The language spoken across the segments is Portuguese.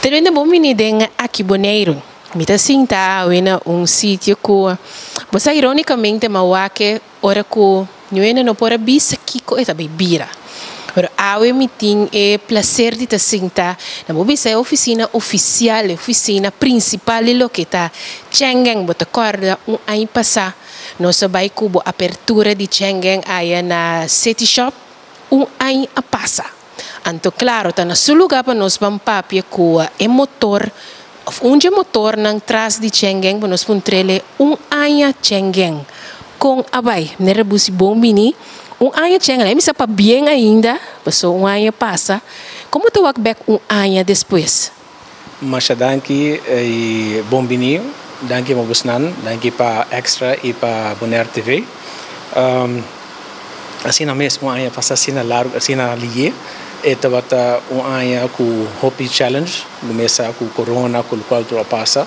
Tendo bom menino aqui boneiro. Mita sinta wena sítio que você ironicamente mauake ora que não não pode bisa kiko eta bebira. Pero awe mitin é prazer de te sentar na mobisa é oficina oficial, oficina principal lo que tá Schengen bota corda ano passar nossa vai cubo apertura de Schengen aí na City Shop ano a passa. Anto claro tá na seu lugar para nós pampapia que é motor motor nang tras de Schengen para nós puntrele ano Schengen com abai nerebusi bom mini ano Schengen aí me sapa bem ainda passou ano passa como tu walk back ano depois mas danke e bom bini danke mabusnan danke para extra e para Bonaire TV assim na mesmo ano passa assim na largo assim na lié eta bata ano com Hopi Challenge no mês com corona com o qual tu passa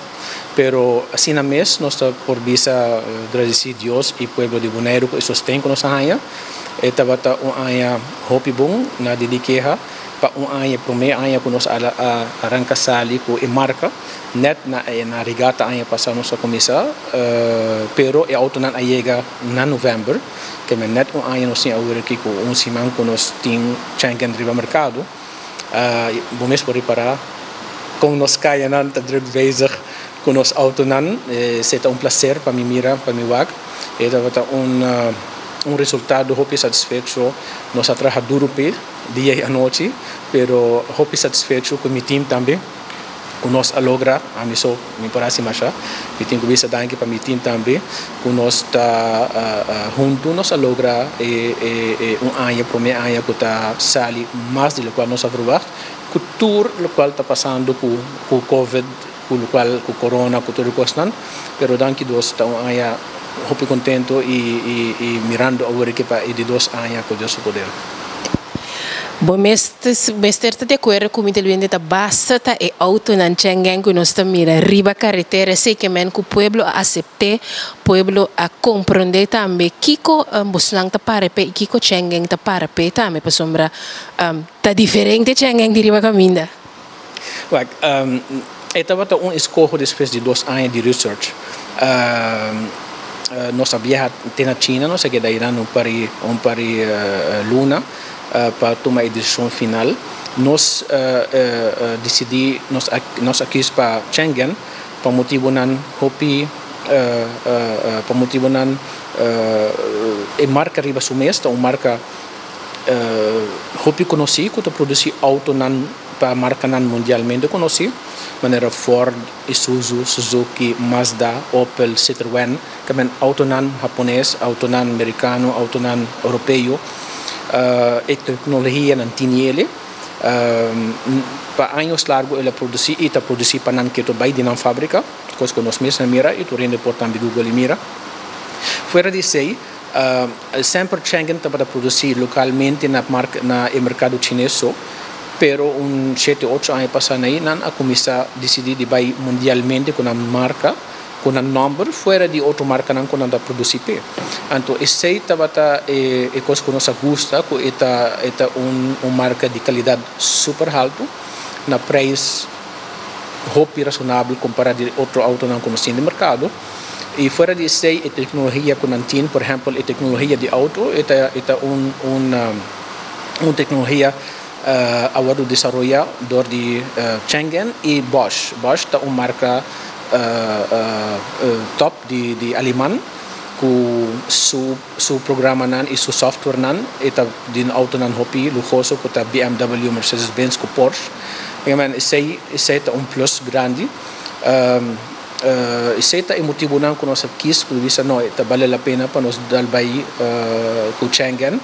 pero assim na mês nós por bisa agradecer Deus e pueblo de Bonaire que sustém com nossa ano eta bata ano Hopi bom na dediqueha pa ano primeiro ano que nós arranca sali com e marca net na regata ano passado nossa comissão pero é auto nan chega na novembro que men net ano nós agora aqui com semana que nós tem Schengen riba mercado bom mês por reparar com nós caia nan tá druk bezig com nós auto nan c'est un placer para mim mira para mim wag e tá resultado hope satisfecho nós trabalha duro dia e noite pero hope satisfecho com meu time também com nós a logra a mim só me parece mais e tenho que bisa danke para meu time também com nós tá junto nós a logra ano primeiro ano que tá sali mais do qual nós aprovamos com tour o qual tá passando com covid com o qual com corona com tudo costan pero danke dos tá ano hope contento e mirando agora que para de 2 anos com Deus poder. Bom, mestre de acordo com o intervento da basta tá é auto na Schengen que nós mira riba carretera sei que men que o pueblo aceitar pueblo a compreender também kiko buslang ta para pe kiko Schengen ta para pe também para sombra tá diferente Schengen de riba caminda. Like estava escolho depois de 2 anos de research. Nós sabia que na China nós que daí um pari luna para tomar a decisão final nós decidi nós aqui para Schengen para motivo nan hopi para motivo nan marca riba sumês tá marca hopi conheci que produzi auto nan para marca nan mundialmente conheci maneira Ford, Isuzu, Suzuki, Mazda, Opel, Citroën, que men auto nan japonês, auto nan americano, auto nan europeu, e tecnologia nan tiniele, para anos largo ela produzi e tá produzi para nan que to vai de nan fábrica, coisa que nós mesmos mira e tu rende portam Google mira. Fora de sei, sempre Schengen tá para produzir localmente na mercado chinês pero 7-8 anos passaram aí nan a começar a decidir de vai mundialmente com a marca com a número fora de outra marca nan com a produzir pe então esse tabata é coisa que nós gosta que é marca de qualidade super alto na preço hope razonável comparado de outro auto não conhecido no mercado e fora de sei a tecnologia com antin por exemplo a tecnologia de auto é tecnologia agora desarrollado de Schengen e Bosch. Bosch é uma marca top de alemão com seu programa e seu software é de auto nan hopi luxuoso com BMW, Mercedes-Benz com Porsche. Esse é plus grande. Esse é o motivo que nós quis que disse não vale a pena para nós dar aí com Schengen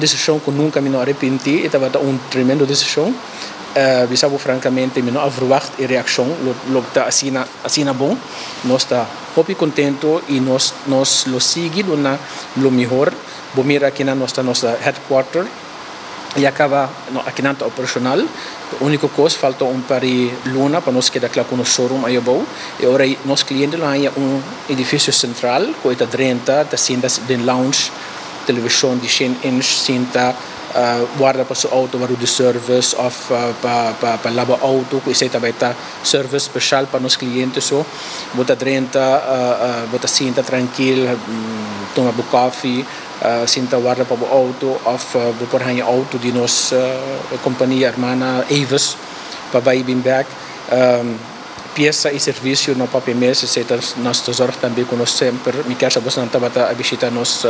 decisão que nunca me arrependi estava tremendo decisão bisabo francamente me não verwacht a reação lo tá assim bom nós está hopi contento e nós lo seguimos na lo melhor bom mira aqui na nossa headquarter e acaba aqui na operacional a única coisa falta pari luna para nós quedar claro com o showroom aí bom e agora nós clientes lá é edifício central com esta 30 da cinta de lounge televisão de 100 inch cinta guarda para sua auto para o de service of para lavar auto que isso também tá service especial para nos clientes so bota drenta bota sinta tranquilo toma bu coffee sinta guarda para o auto of por hanya auto de nos companhia hermana Avis para vai bem back peça e serviço no papel mês se nós tesouros também que nós sempre me quer saber se não estava a visitar nos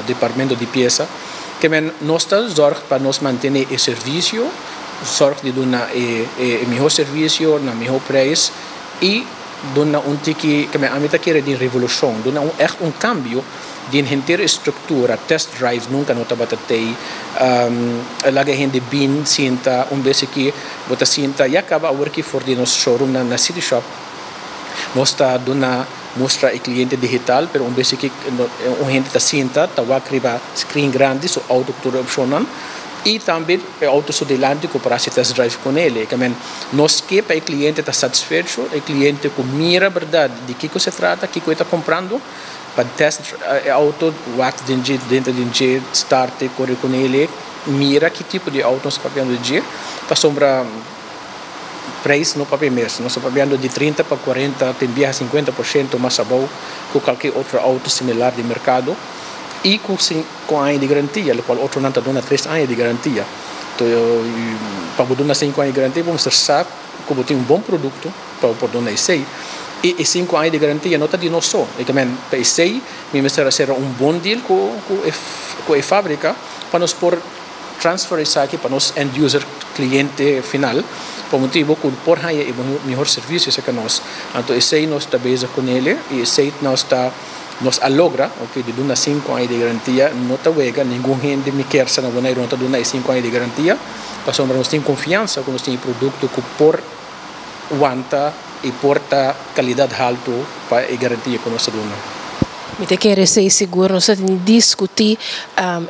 departamento de peça que nós tesouros para nos manter o serviço sorte de dar o melhor serviço na melhor preço e dar tique que a mim tá querendo de revolução dar um cambio de inteira estrutura test drive nunca não estava ter lá que a gente bem sinta vez que bota sinta e acaba a work for de nosso showroom na City Shop nós está dando mostra ao cliente digital pero vez que a gente está sinta tá vai criar screen grande so auto tudo opcional e também o auto so delante que para test drive com ele que nós que para o cliente está satisfeito o cliente com mira verdade de que se trata que está comprando para test auto wax dentro de start corre com ele mira que tipo de auto nós pagando de para sombra preço no papel mês nós pagando de 30 para 40 tem via 50% mais abaixo que qualquer outro auto similar de mercado e com anos de garantia o qual outro não está dando 3 anos de garantia então para dar 5 anos de garantia vamos saber que tem bom produto para dar isso e 5 anos de garantia não está de nós só e também para isso me será bom deal com a fábrica para nós por transfer isso aqui para nós end user cliente final por motivo que por aí o melhor serviço que nós então isso nós está base com ele e isso nós alogra ok de dar 5 anos de garantia não está wega nenhum gente me quer se não vai não está dando 5 anos de garantia para sombra nós tem confiança que nós tem produto que por aguanta e porta qualidade alta para a garantia que nós damos. Me te quer ser seguro, nós temos discutir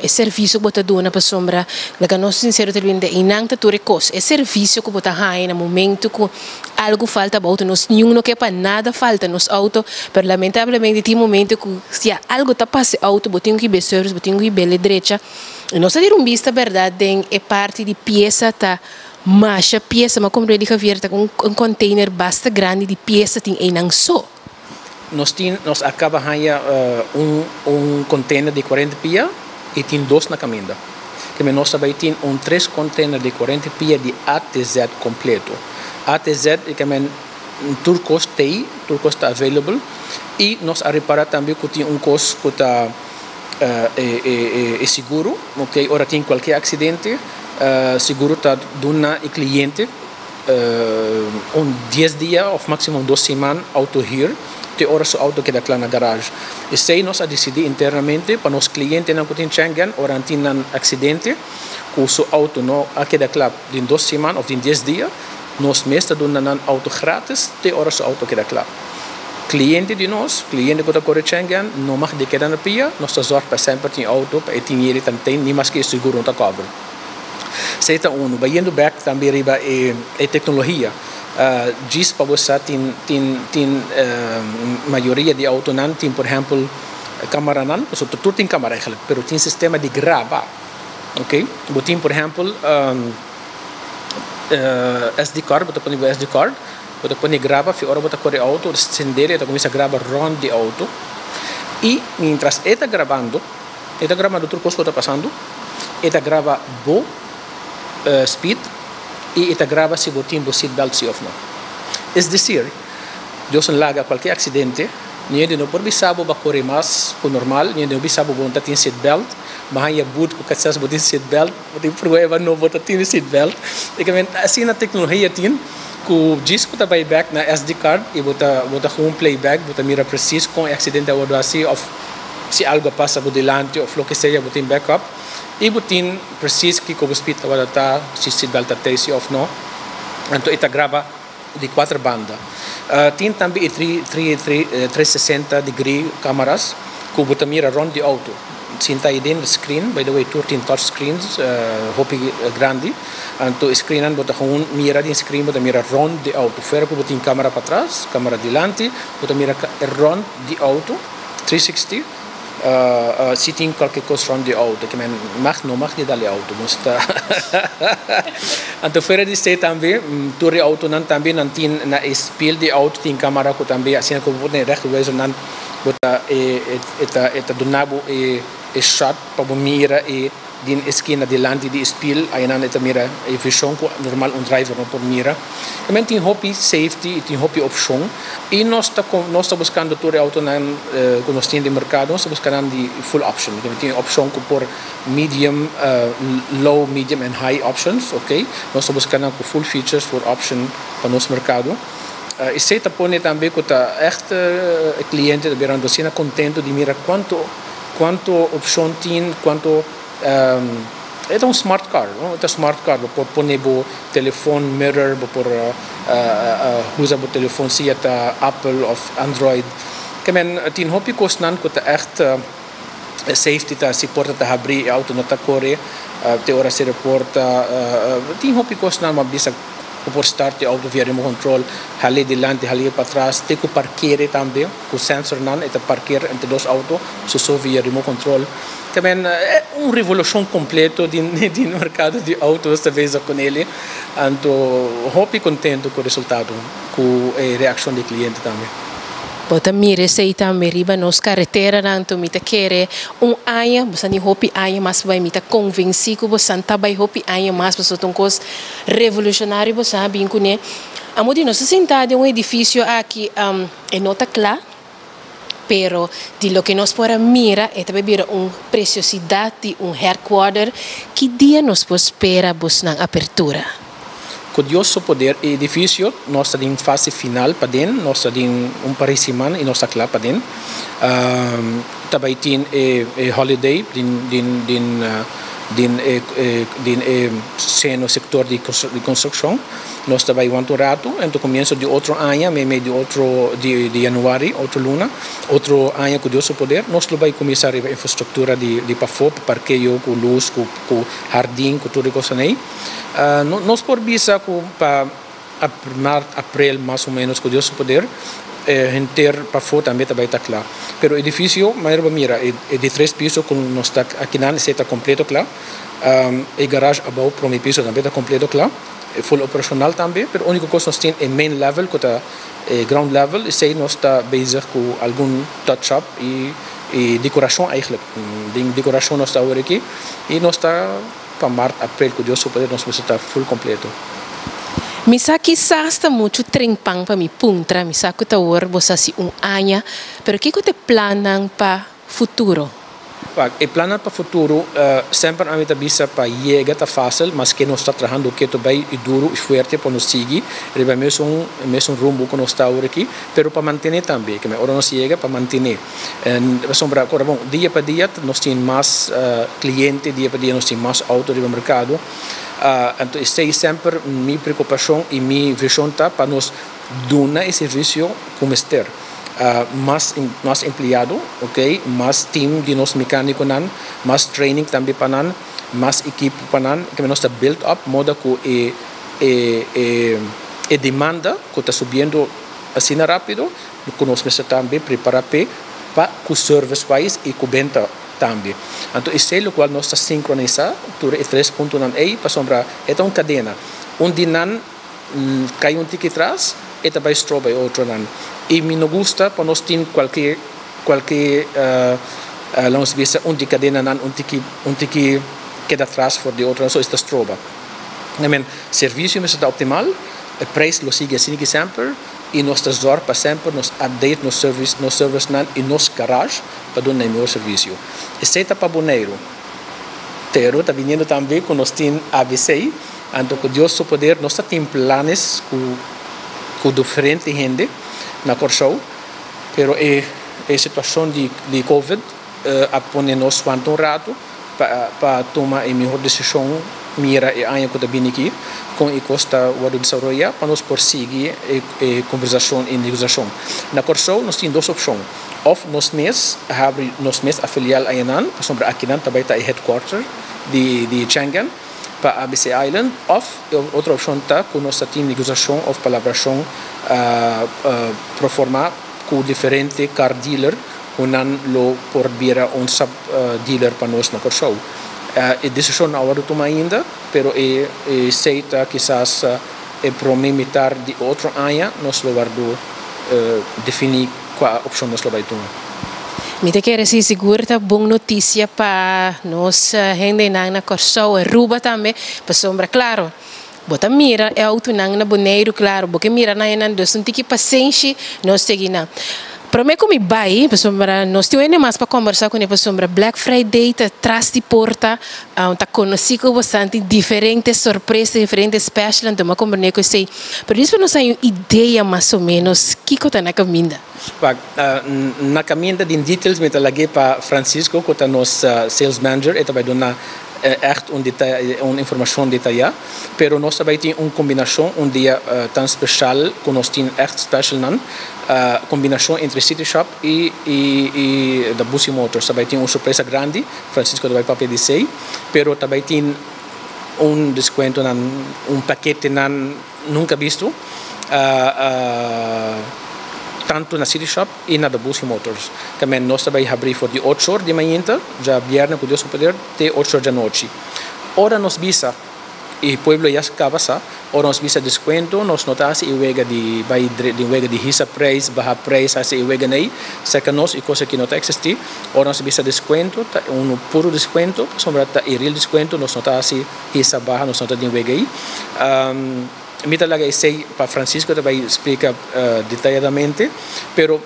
o serviço que você dá para sombra, porque nós sincero também de não te recursos, o serviço que você tem no momento que algo falta para auto, nós não quer para nada falta nos auto, mas lamentavelmente tem momento que se algo está passando auto, você tem que ver serviço, você tem que ver direita, e nós temos vista verdade é parte de peça tá mas a peça, mas como ele está com um container bastante grande de peça tem em só. Nós acaba container de 40 pia e tem 2 na caminha. Que nós também tem 3 container de 40 pia de A até Z completo. A até Z é que turcos está available e nós a reparar também que tem custo que está seguro, ok? Ora tem qualquer acidente seguro está dando ao cliente 10 dias ou máximo 2 semanas auto here te ora o auto queda lá na garagem e se nós a decidir internamente para nos clientes não tem Schengen ora tem um acidente com o auto não a queda lá em 2 semanas ou em 10 dias nós mesmo dando um auto grátis te ora o auto queda lá cliente de nós cliente que está correndo Schengen não mais de queda na pia nós zorg para sempre tem auto para ter ele também nem mais que seguro não está cover. Seita vai indo back também riba a tecnologia. Diz para você tem maioria de auto não tem por exemplo câmera não, porque tudo tem câmera eigenlijk, pero tem sistema de gravar, ok? Tem por exemplo SD card, você põe o SD card, você põe grava, fi hora você corre auto, acender e começa a gravar rond de auto e mientras está gravando tudo coisa que está passando, está grava speed e está grava se botin o seatbelt se off não. É dizer, Deus não larga qualquer acidente, ninguém não pode saber para correr mais o normal, ninguém não sabe para ter seatbelt, mas aí é muito que você botin seatbelt, botin problema não botar ter seatbelt. E que assim na tecnologia tem que o disco está back na SD card e botar com playback, botar mira preciso com o acidente ou assim, ou se algo passa por delante ou o que seja, botin backup. E botin preciso que o speed está se seatbelt está se off não. Então esta grava de 4 bandas. Tem também 360 degree câmeras que botam mira rond de auto. Sinta aí dentro screen, by the way, tem touch screens, hopi grande. Então screen bota com mira de screen, bota mira rond de auto. Fora que botin câmera para trás, câmera delante, bota mira rond de auto, 360. se tem qualquer coisa rond de auto, que não mag niet alle auto, mas tá. Então fora de ser também, torre auto não também não tem na espelho de auto tem câmera que também assim que vou ter recht wijze não bota eta donabo shot para mira e din esquina delante de espelho aí não eta mira e visão normal driver não por mira. Também tem hobby safety, tem hobby opção e nós está buscando torre auto que nós temos de mercado, nós buscando de full option. Tem opção por medium, low, medium and high options, ok? Nós está buscando full features for option para nosso mercado. E sei também que tá echt cliente de verão docina contento de mira quanto opção tem, quanto é smart car, é smart car, por pôr o telefone mirror, por usar o telefone se é Apple ou Android. Que tem hobby kosnan que tá echt safety tá se porta tá abrir auto não tá corre, te hora se reporta, tem hobby kosnan mas bisa por start de auto via remote control, hali delante, hali para trás, tem que parquear também, com sensor não, é parquear entre dois autos, só via remote control. Também é uma revolução completa do mercado de autos, talvez com ele. Então, hobby contento com o resultado, com a reação do cliente também. Bota mire sei também riba nos carretera nanto mita querer aia, você nem hopi aia mas vai mita convencido você tá vai hopi aia mas você tem coisa revolucionário você sabe incune amo de nós sentar de edifício aqui é nota clara pero de lo que nós pora mira é também vira preciosidade headquarter que dia nos pode esperar bus na apertura. Curioso poder edifício nós está em fase final para dentro nós está em pareciman e nós está claro para dentro também tem holiday no sector de construção nós também vamos um rato então começo de outro ano meio de outro de janeiro outro luna outro ano curioso poder nós vai começar a infraestrutura de para parqueio com luz com jardim com tudo isso aí nós por bisa para abril mais ou menos curioso poder inteiro para fora também está claro. Pero o edifício, mira, é de 3 pisos, como nós está aqui na está completo claro. O garagem abaixo para o piso também está completo claro. É full operacional também, pero a única coisa que nós temos é main level, que está ground level, e sei nós está bezig com algum touch-up e decoração eigenlijk. Decoração nós está agora aqui e nós está para março, abril, curioso poder nós está full completo. Misa quizás está muito trempang para mi puntra, misa que está agora você se ano, pero que te planan para futuro? E planan para futuro sempre a mim bisa para chegar tá fácil, mas que nós está trabalhando que é bem duro e forte para nos seguir, é mesmo rumo que nós está agora aqui, pero para manter também, que agora nós chega para manter. Sombra agora bom, dia para dia nós temos mais clientes, dia para dia nós temos mais autos no mercado. Então, esta é sempre minha preocupação e minha visão para nós dar esse serviço como ester. Mais empregado, ok? Mais team de nós mecânicos, mais training também para nós, mais equipe para nós, que nós está build up, moda que a demanda que está subindo assim rápido, que nós também preparar para o service wise e com venda também. Então, isso é o qual nós está sincronizado, tudo é 3 pontos aí, para sombra, é uma cadena. Onde não cai ticket atrás, e também estroba outro não. E me não gusta, para nós ter qualquer vamos dizer, onde cadena não, onde que queda atrás for de outro, só está estroba. Serviço está optimal, o preço lo sigue assim que sempre, e nós zorg para sempre, nós update nos service e nos garage para dar um melhor serviço. E se está para Bonaire, Tero está vindo também com nós tem ABC, então com Deus o poder, nós temos planos com diferente gente na Corsou, pero a situação de Covid a põe nós um rato para tomar a melhor decisão mira e ano que está vindo aqui com a costa do desenvolvimento para nós prosseguir a conversação e negociação. Na Corsou nós temos 2 opções. Ou nós mesmos a filial Ayanan, para sombra aqui também está a headquarter de Changan para ABC Island, ou outra opção está com nós temos negociação ou palabração para formar com diferente car dealer kunan lo por bira un sub dealer para nós na Corsou. A decisão não hora tomar ainda, pero seita quizás para imitar de outro ano, nós lo guardo definir qual opção nós lo vai tomar. Me te quer se segura boa notícia para nós gente na Corsou, Ruba também, para sombra claro. Bota mira é auto na boneiro claro, porque mira na ena dos que paciência nós seguina. Para mim como vai, para nós temos mais para conversar com ele sobre Black Friday, traz de porta, tá conhecido bastante diferentes surpresas, diferentes specials, então eu compreendo que sei. Por isso nós temos ideia mais ou menos que está na caminha. Na caminha de details me liguei para Francisco, que é nosso sales manager, e vai dar echt uma informação detalhada, pero nós também temos uma combinação dia tão especial, que nós temos echt special nan, combinação entre City Shop e da Bussi Motors. Também tem uma surpresa grande, Francisco vai papel de sei, pero também tem desconto nan, paquete nan nunca visto, tanto na City Shop e na da Bussi Motors. Também nós também abrimos de 8 horas de manhã, já viernes com Deus poder, até 8 horas da noite. Ora nós visa, e pueblo já acaba sa, ora nós visa desconto, nós notamos e wega de hisa price, baja price, assim e wega nei, cerca nós e coisa que não está existir, ora nós visa desconto, puro desconto, sombra e real desconto, nós notamos hisa baja, nós notamos de wega aí. Me talaga sei para Francisco também explica detalhadamente, pero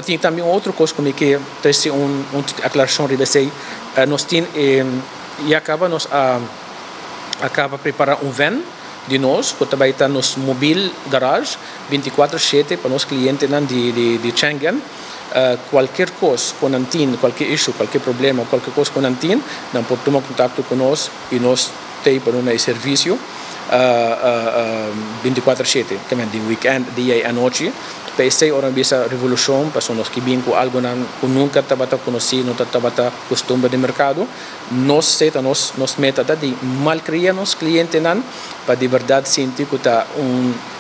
tem também outra coisa como que tem uma aclaração de sei nós tem e acaba preparar van de nós que também está nos mobile garage 24/7 para nos clientes de Schengen. Qualquer coisa com Antin, qualquer issue, qualquer problema, qualquer coisa com Antin, não pode tomar contato conosco e nós temos para um serviço 24/7, também de weekend, dia e noite. Pensei ora bisa revolução, para nós que vêm com algo que nunca estava conhecido, não estava costume de mercado. Nós meta de malcriar nos clientes para de verdade sentir que está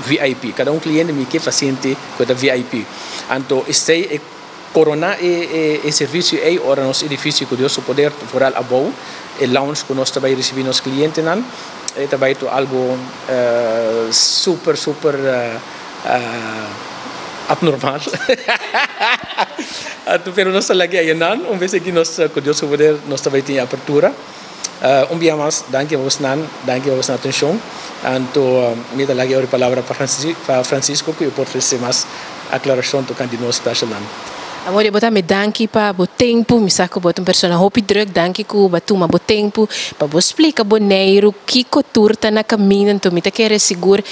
VIP. Cada cliente me quer sentir que está VIP. Então, este corona e serviço aí ora nos edifício que Deus poder foral abou, e lounge que nós também recebemos nos clientes e também algo super abnormal. Pero nós lagi aí vez que nós com Deus poder nós também tem abertura. Dia mais, danke a atenção. Então, me dá lagi a palavra para Francisco que eu posso fazer mais aclaração tocante de nós special. Amor, eu botar me danke para o tempo, me saco botar persona hopi drug danke ku batuma bo tempo para vos explicar boneiro que turta na caminho, então me quer seguro,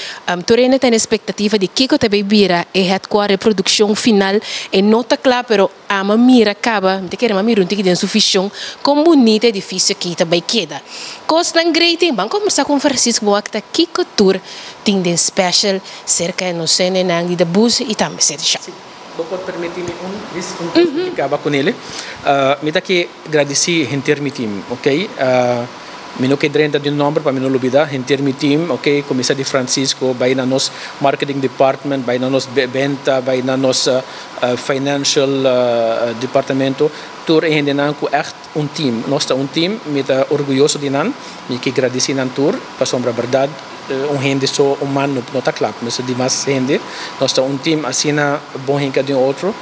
torena tem expectativa de que também vira e headquarter produção final e nota claro, pero ama mira acaba, me quer mira tique den suficiente com bonito edifício aqui também queda. Costa great, vamos conversar com Francisco Boacta que tour tem den special cerca de nós nang de bus e também se deixa. Pode permitir-me que acaba com ele. Me dá que agradecer em termos time, ok? Me não quero de nome para me não olvidar, em termos time, ok? Começar de Francisco, vai na nosso marketing department, vai na nossa venda, vai na nossa financial departamento. Tur ainda não com echt team. Nós temos team, me dá orgulhoso de nan, me que agradecer nan tur, para sombra verdade. Gente só humano não está claro, mas de mais gente nós temos time assim na bom gente de outro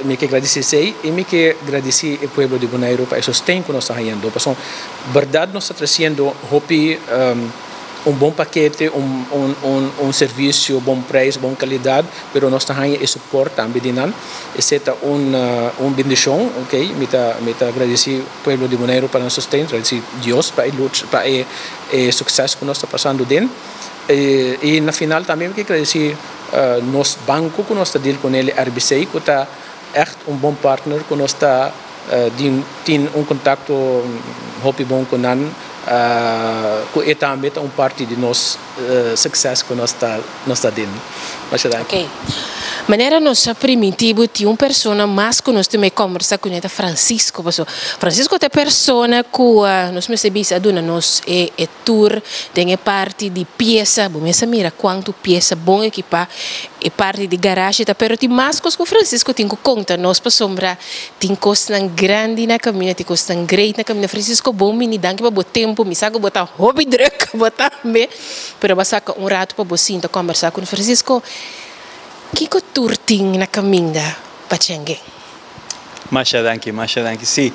me que agradecer e me que agradecer o povo de Bonaire para sustento que nós estamos fazendo, porque verdade nós estamos trazendo hopi bom paquete, serviço, bom preço, boa qualidade, mas nós estamos fazendo suporte também de nan, essa é bendição, ok? Me tá agradecer o povo de Bonaire para nos sustento, agradecer Deus para o sucesso que nós estamos passando dentro. E na final também me agradecer nosso banco que nós estamos com ele, RBC, que está echt bom partner, que nós está tem contato hopi bom com nan. Que também é parte de nosso sucesso que nós está dentro. Ok. Maneira nossa primitivo tinha uma pessoa mais que nós também conversa com ele, Francisco. Francisco é pessoa que nós recebemos a dona nós é tour, tem parte de peça, você mira quanto peça bom equipar, é parte de garagem, pero tem mais coisas que o Francisco tem que contar nós para sombra, tem coisas grande na caminha, tem coisas great na caminha. Francisco bom me dá que para botar tempo, me sabe botar hobby druk, botar me, pero basta rato para você conversar com o Francisco. Que tour tem na caminha para Chengue? Masha danke, sim.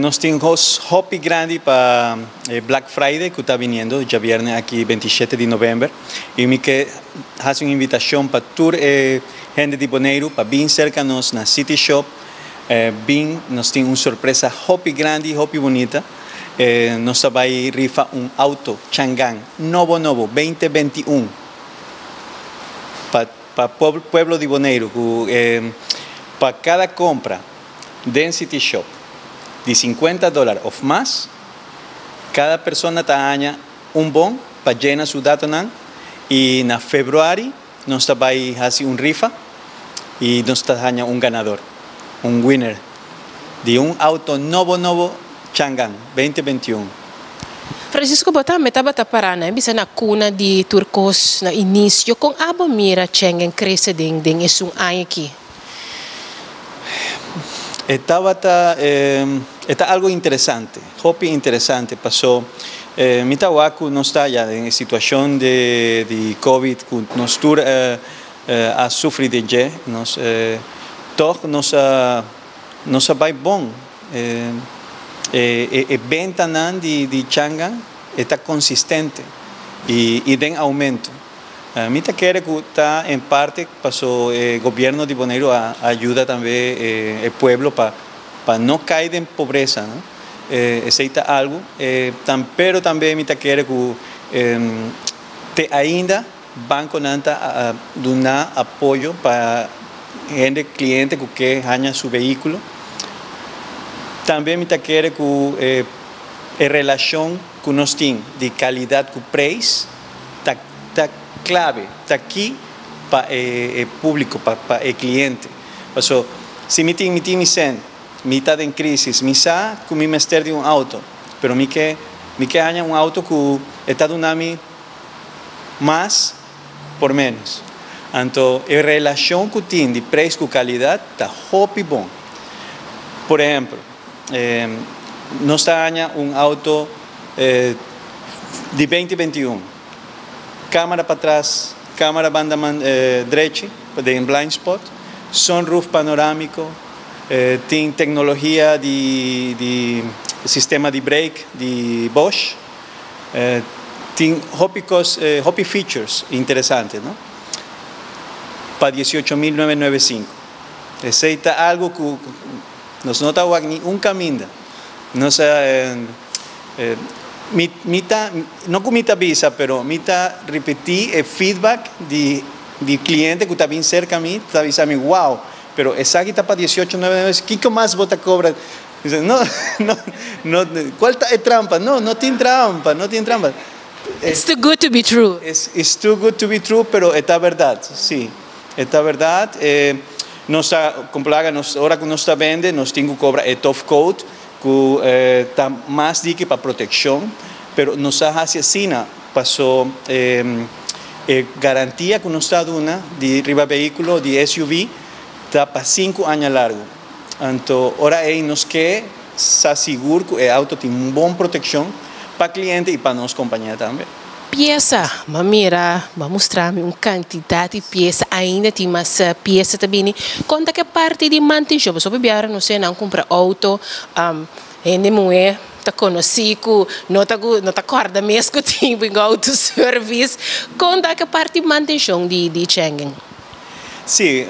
Nós temos hobby grande para Black Friday que está vindo, já viernes aqui 27 de novembro. E me que faz uma invitação para tour gente de Bonaire para vir cerca nós na City Shop. Nós temos uma surpresa hobby grande, hobby bonita. Nós vai rifar auto Chang'an novo 2021 para pueblo de Bonaire. Para cada compra Density Shop de $50 ou mais, cada pessoa ganha bom para llenar seu data. E na fevereiro nós vai fazer rifa e nós ganha ganador, winner de auto novo Chang'an 2021. Francisco Botam estava parando, bisa na cuna de turcos na início, com a mira Chengue cresce dentro esse ano aqui. Está algo interessante, hobby interessante. Passou, Mitawaku não está já em situação de Covid, que nós tur a sofrer de je, nós vai bom. Venta de Chang'an está consistente e tem aumento. Mita quer que está em parte passou o governo de Bonaire ajuda também o povo para não cair em pobreza, não? Aceita algo, pero também mita quer que ainda banco nanta dar apoio para gente cliente que quer ganhar seu veículo. Também me quer que a relação que nós temos de qualidade com preço está clave, está aqui para o público, para o cliente. Porque se me tem me está em crise, me sabe que me mestre de auto, mas me quer ganhar auto que está dando mais por menos. Então, a relação que tem de preço com qualidade está muito bom. Por exemplo, nós ganhamos auto de 2021, câmera para trás, câmera banda direita, de blind spot, sunroof panorâmico, tem tecnologia de sistema de brake de Bosch, tem hobby features interessantes, não? Para 18.995. Aceita algo que nós não estamos aqui caminho. Nós não comita visa, pero mita repetir o feedback de cliente que está bem cerca a mim, está dizendo wow, pero essa aqui está para 18.995, que mais você cobra? Dice, não, qual é trampa? Não tem trampa, não tem trampa. It's too good to be true. It's too good to be true, pero é verdade, sim, é verdade. Nós agora que nós está vendo, nós temos que cobrar top coat, que está mais dica para proteção, pero nós fazemos passou garantia que nós está dando de riba veículo, de SUV, está para 5 anos largo. Então, agora nós quer se assegurar que o auto tem uma boa proteção para o cliente e para nós companhia também. Peça, mira, vamos mostrar uma quantidade de peça, ainda tem mais peça também. Conta que parte de manutenção, só para não sei, não compra auto, ainda mulher, tá conhecido, não tá corda mesmo que tem um auto service. Conta que parte de manutenção de Chengue. Sim,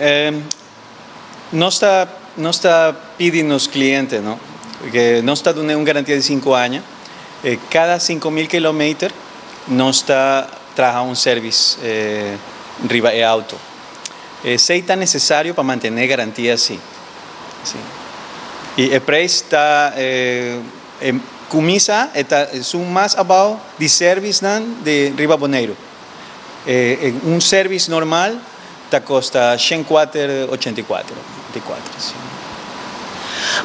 nós está pedindo aos clientes, não? Que nós está dando uma garantia de 5 anos, cada 5.000 km nós está trazendo serviço riba e auto. Se está necessário para manter a garantia assim. E o preço está começa é mais abaixo de serviço de riba Bonaire. Um serviço normal ta costa 104,84. Sim.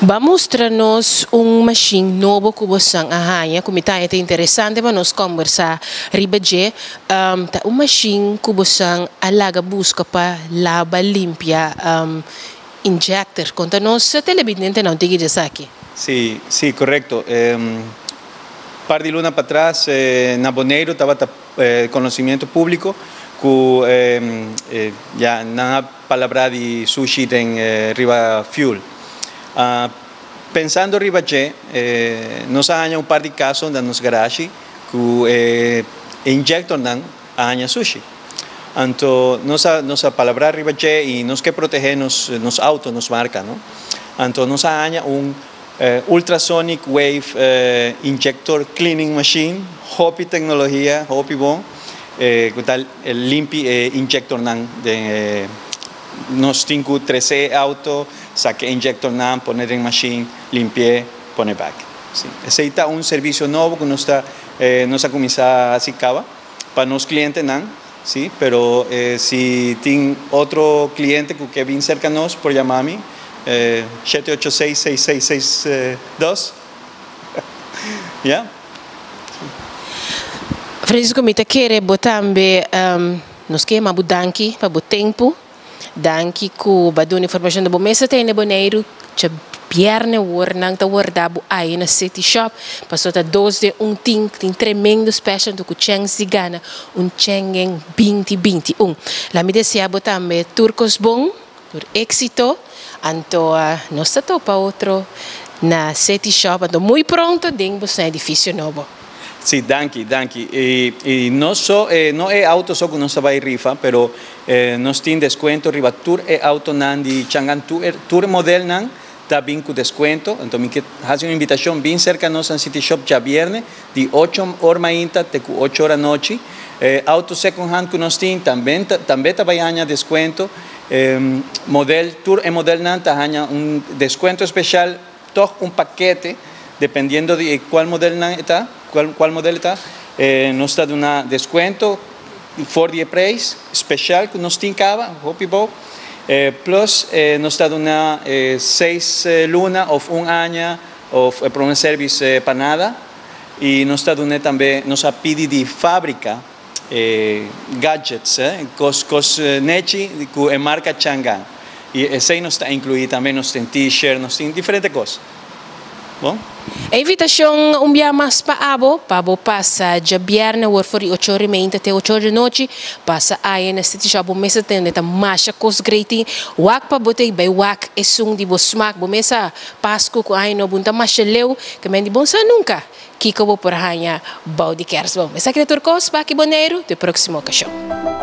Vamos mostrar-nos machine novo que você arranha, como está interessante para nós conversar riba de machine que você alaga busca para lava limpia injector. Conta-nos se televidente não tem que dizer aqui. Sí, sí, correcto. Par de luna para atrás, na Boneiro estaba conocimiento público que ya na palabra de sushi en riba fuel. Pensando riba che, nos aña un par de casos en nos garage que injector nan aña sushi. Anto nos palabra riba che y nos que proteger nos autos, nos marca, ¿no? Anto nos aña un ultrasonic wave injector cleaning machine, hopi tecnología, hopi bon, tal el limpi injector nan de nos tengo 13 auto, saque injector nan, poner en machine, limpié, pone back. Sí. Ese es un servicio nuevo que nos ha comenzado a cicaba para los clientes nan, sí, pero si tiene otro cliente que viene cerca de nosotros, por llamarme 786-6662. ¿Ya? Francisco, me te quiere también nos queremos danki para o tempo. Danki ku badun informação do mesa tem no Boneiro, que pierne nang ta guardabo aí na City Shop, passou ta 12 ting tem tremendo special do kucheng sigana, chengeng 2021. La me desea também turcos bom, por éxito, anto nós está para outro na City Shop, anto muito pronto dentro do edifício novo. Sí, danke. Y no es auto solo que no se va a ir rifa, pero nos tiene descuento riba tour e auto nan di Changan tour model nan también con descuento. Entonces que hace una invitación bien cerca de nosotros en City Shop ya viernes de 8 horas mañana te 8 horas noche. Auto second hand que nos tiene también te va a añadir descuento. Model tour e model nan te añade un descuento especial, todo un paquete dependiendo de cuál modelo está. ¿Cuál modelo está? Nos da un descuento for the price especial que nos tiene plus nos da una 6 luna of un año of un service para nada y nos da una también nos pide de fábrica gadgets cos nechi que marca Changan y ese nos está incluido también nos tiene t-shirt nos tiene diferentes cosas. Bom? A invitação dia mais para abo passa de viernes ou for 8 horas até 8 horas da noite passa aí na City Shop mesa tem tá marcha cos greeting wak para botei by wak é de bo smaak bo mesa Pasco com aí no bunta marcha leu que men de bom sa nunca que por ranha bau de kers bom essa criatura cos para que Boneiro do próximo cachorro.